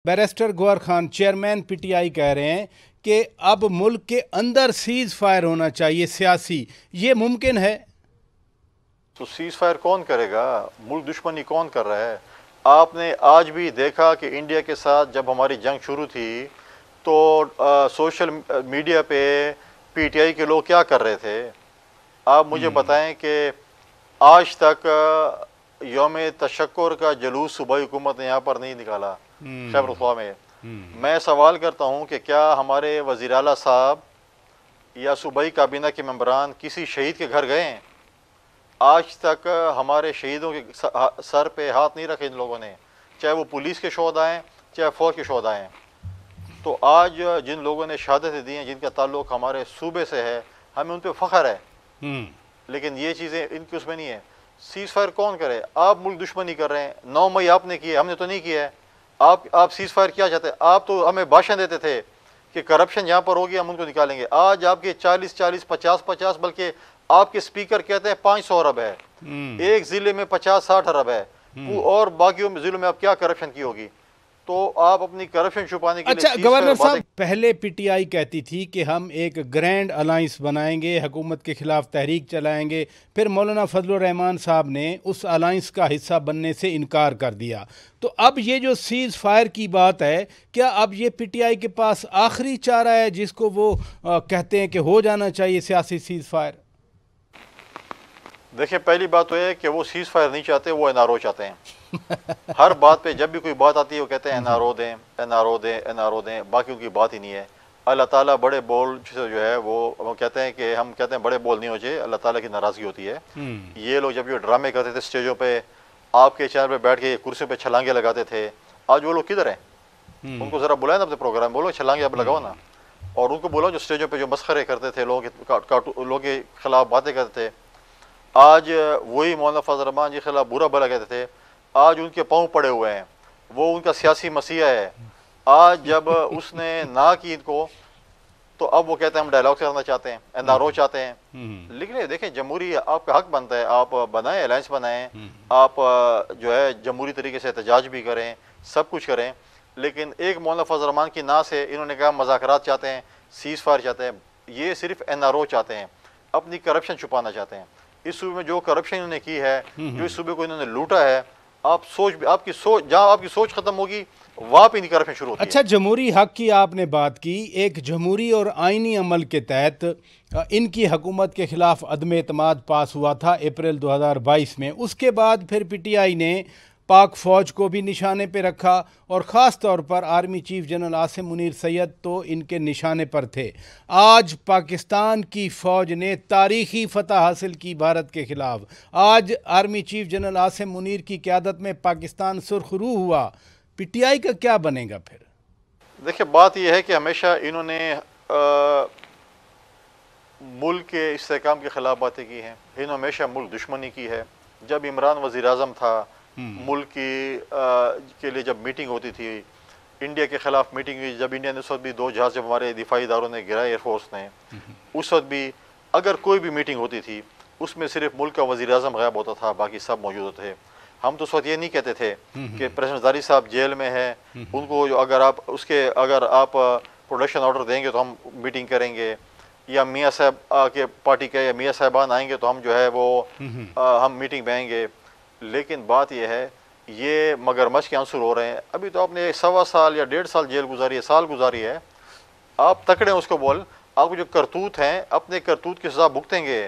Barrister Gauhar Khan chairman PTI कह रहे हैं कि अब मुल्क के अंदर सीज फायर होना चाहिए सियासी, ये मुमकिन है? तो सीज फायर कौन करेगा? मुल्क दुश्मनी कौन कर रहा है? आपने आज भी देखा कि इंडिया के साथ जब हमारी जंग शुरू थी तो सोशल मीडिया पे पीटीआई के लोग क्या कर रहे थे? आप मुझे बताएं कि आज तक यौम तशक्कुर का जुलूस सूबाई हुकूमत ने यहाँ पर नहीं निकाला खैबर ख्वाह में। मैं सवाल करता हूँ कि क्या हमारे वज़ीर आला साहब या सूबाई काबीना के मेंबरान किसी शहीद के घर गए हैं? आज तक हमारे शहीदों के सर पे हाथ नहीं रखे इन लोगों ने, चाहे वो पुलिस के शोहदा हैं चाहे फौज के शोहदा हैं। तो आज जिन लोगों ने शहादतें दी हैं, जिनका ताल्लुक हमारे सूबे से है, हमें उन पर फ़ख्र है। लेकिन ये चीज़ें इनकी उसमें नहीं है। सीज़ फायर कौन करे? आप मुल्क दुश्मनी कर रहे हैं। 9 मई आपने की है, हमने तो नहीं किया है। आप सीज़ फायर क्या चाहते हैं? आप तो हमें भाषण देते थे कि करप्शन यहाँ पर होगी, हम उनको निकालेंगे। आज आपके 40-40, 50-50, बल्कि आपके स्पीकर कहते हैं 500 अरब है, एक ज़िले में 50-60 अरब है, और बाकियों ज़िलों में आप क्या करप्शन की होगी? तो आप अपनी करप्शन छुपाने के अच्छा गवर्नर साहब, पहले पीटीआई कहती थी कि हम एक ग्रैंड अलायंस बनाएंगे, हुकूमत के खिलाफ तहरीक चलाएंगे, फिर मौलाना फजलुर रहमान साहब ने उस अलायंस का हिस्सा बनने से इनकार कर दिया। तो अब ये जो सीज फायर की बात है, क्या अब ये पीटीआई के पास आखिरी चारा है जिसको वो कहते हैं कि हो जाना चाहिए सियासी सीज फायर? देखिए, पहली बात तो है कि वो सीज फायर नहीं चाहते, वो एनआरओ चाहते हैं। हर बात पे जब भी कोई बात आती है वो कहते हैं एनआरओ दें, एनआरओ दें, एनआरओ दें, बाकी उनकी बात ही नहीं है। अल्लाह ताला बड़े बोल जो है वो कहते हैं कि हम कहते हैं बड़े बोल नहीं हो चाहिए, अल्लाह ताला की नाराज़गी होती है। ये लोग जब ये ड्रामे करते थे स्टेजों पे, आपके चैनल पे बैठ के कुर्सी पे छलांगे लगाते थे, आज वो लोग किधर हैं? उनको ज़रा बुलाए ना अपने प्रोग्राम, बोलो छलांगे आप लगाओ ना। और उनको बोलो जो स्टेजों पर जो मस्खरे करते थे, लोगों के खिलाफ बातें करते थे, आज वही मौलाना फजल रहमान जी खिलाफ बुरा भला कहते थे, आज उनके पाँव पड़े हुए हैं। वो उनका सियासी मसीहा है। आज जब उसने ना की इनको, तो अब वो कहते हैं हम डायलॉग करना चाहते हैं, एनआरओ चाहते हैं। लेकिन देखें, जमहूरी आपका हक बनता है, आप बनाएं, अलायंस बनाएं, आप जो है जमहूरी तरीके से एहतजाज भी करें, सब कुछ करें। लेकिन एक मौलाना फजल रहमान की ना से इन्होंने कहा मुज़ाकरात चाहते हैं, सीज़ फायर चाहते हैं। ये सिर्फ एनआरओ चाहते हैं, अपनी करप्शन छुपाना चाहते हैं। इस सूबे में जो करप्शन इन्होंने की है, जो इस सूबे को इन्होंने लूटा है, आप सोच, आपकी सोच, जहाँ आपकी सोच खत्म होगी वहाँ पे इनकी करप्शन शुरू होती है। अच्छा, जमहूरी हक की आपने बात की। एक जमहूरी और आइनी अमल के तहत इनकी हुकूमत के खिलाफ अदम एतमाद पास हुआ था अप्रैल 2022 में। उसके बाद फिर पीटीआई ने पाक फ़ौज को भी निशाने पे रखा, और ख़ास तौर पर army chief general Asim Munir Syed तो इनके निशाने पर थे। आज पाकिस्तान की फ़ौज ने तारीख़ी फ़तह हासिल की भारत के ख़िलाफ़। आज army chief general Asim Munir की क़यादत में पाकिस्तान सुरखरू हुआ। पीटीआई का क्या बनेगा फिर? देखिए, बात यह है कि हमेशा इन्होंने मुल्क के इस्तेहकाम के ख़िलाफ़ बातें की हैं। इन्होंने हमेशा मुल्क दुश्मनी की है। जब इमरान वज़ीर आज़म था, मुल्क के लिए जब मीटिंग होती थी, इंडिया के ख़िलाफ़ मीटिंग हुई, जब इंडिया ने उस वक्त भी 2 जहाज़ जब हमारे दिफाई इदारों ने गिरा, एयरफोर्स ने, उस वक्त भी अगर कोई भी मीटिंग होती थी उसमें सिर्फ मुल्क का वज़ीर आज़म गायब होता था, बाकी सब मौजूद होते थे। हम तो उस वक्त ये नहीं कहते थे कि प्रेसिडेंट ज़रदारी साहब जेल में है, उनको अगर आप प्रोडक्शन ऑर्डर देंगे तो हम मीटिंग करेंगे, या मियाँ साहब के पार्टी के या मियाँ साहबान आएंगे तो हम जो है वो हम मीटिंग में आएंगे। लेकिन बात यह है, ये मगरमच्छ के आंसू हो रहे हैं। अभी तो आपने 1.25 साल या 1.5 साल जेल गुजारी है, साल गुजारी है। आप तकड़े उसको बोल, आपको जो करतूत हैं, अपने करतूत की सज़ा भुगतेंगे।